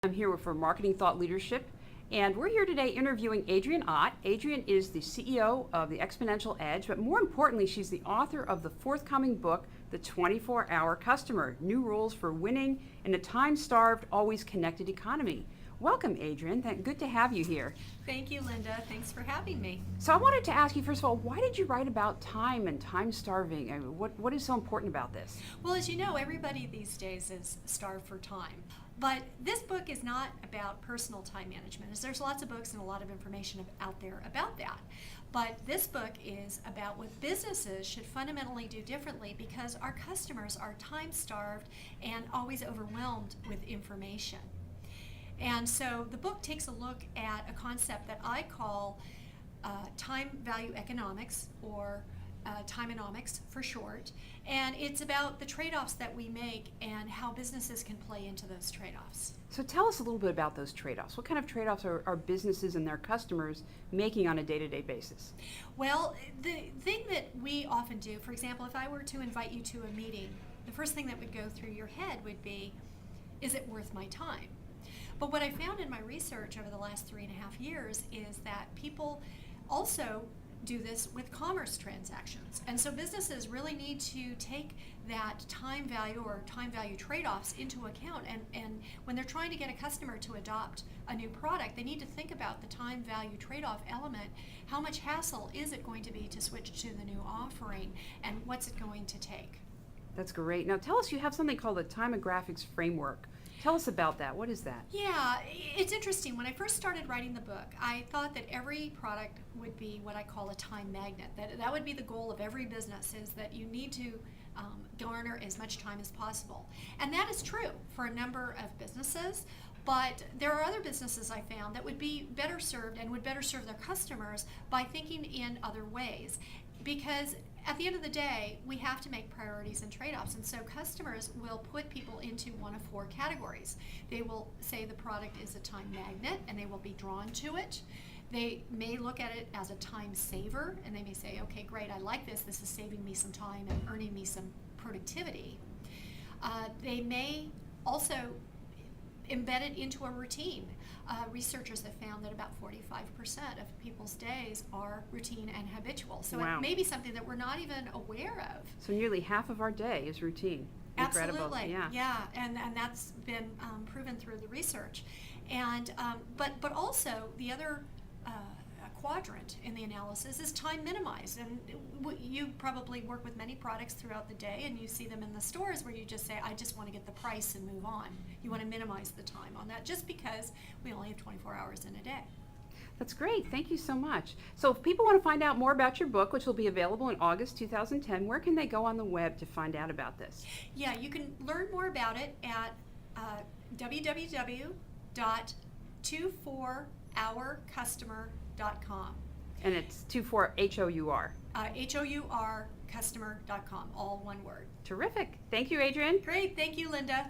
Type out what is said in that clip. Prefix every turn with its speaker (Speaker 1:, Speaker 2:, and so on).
Speaker 1: I'm here for Marketing Thought Leadership, and we're here today interviewing Adrienne Ott. Adrienne is the CEO of the Exponential Edge, but more importantly, she's the author of the forthcoming book, The 24-Hour Customer, New Rules for Winning in a Time-Starved, Always Connected Economy. Welcome, Adrienne. Good to have you here.
Speaker 2: Thank you, Linda. Thanks for having me.
Speaker 1: So I wanted to ask you, first of all, why did you write about time and time-starving? I mean, what is so important about this?
Speaker 2: Well, as you know, everybody these days is starved for time. But this book is not about personal time management. There's lots of books and a lot of information out there about that. But this book is about what businesses should fundamentally do differently because our customers are time-starved and always overwhelmed with information. And so the book takes a look at a concept that I call time value economics, or time-onomics for short, and it's about the trade-offs that we make and how businesses can play into those trade-offs.
Speaker 1: So tell us a little bit about those trade-offs. What kind of trade-offs are businesses and their customers making on a day-to-day basis?
Speaker 2: Well, the thing that we often do, for example, if I were to invite you to a meeting, the first thing that would go through your head would be, is it worth my time? But what I found in my research over the last 3.5 years is that people also do this with commerce transactions. And so businesses really need to take that time value or time value trade-offs into account. And when they're trying to get a customer to adopt a new product, they need to think about the time value trade-off element. How much hassle is it going to be to switch to the new offering, and what's it going to take?
Speaker 1: That's great. Now tell us, you have something called the Time-ographics Framework. Tell us about that. What is that?
Speaker 2: Yeah, it's interesting. When I first started writing the book, I thought that every product would be what I call a time magnet. That would be the goal of every business, is that you need to garner as much time as possible. And that is true for a number of businesses, but there are other businesses I found that would be better served and would better serve their customers by thinking in other ways. Because at the end of the day, we have to make priorities and trade-offs, and so customers will put people into one of 4 categories. They will say the product is a time magnet, and they will be drawn to it. They may look at it as a time saver, and they may say, okay, great, I like this. This is saving me some time and earning me some productivity. They may also embed it into a routine. Researchers have found that about 45% of people's days are routine and habitual. So
Speaker 1: Wow.
Speaker 2: It may be something that we're not even aware of.
Speaker 1: So nearly half of our day is routine. Incredible.
Speaker 2: Absolutely,
Speaker 1: Yeah.
Speaker 2: and that's been proven through the research. And but also the other quadrant in the analysis is time minimized. And you probably work with many products throughout the day, and you see them in the stores where you just say, I just want to get the price and move on. You want to minimize the time on that just because we only have 24 hours in a day.
Speaker 1: That's great. Thank you so much. So if people want to find out more about your book, which will be available in August 2010, where can they go on the web to find out about this?
Speaker 2: Yeah, you can learn more about it at www.24hourcustomer.com.
Speaker 1: And it's 24 HOUR.
Speaker 2: HOUR customer.com, all one word.
Speaker 1: Terrific. Thank you, Adrienne.
Speaker 2: Great, thank you, Linda.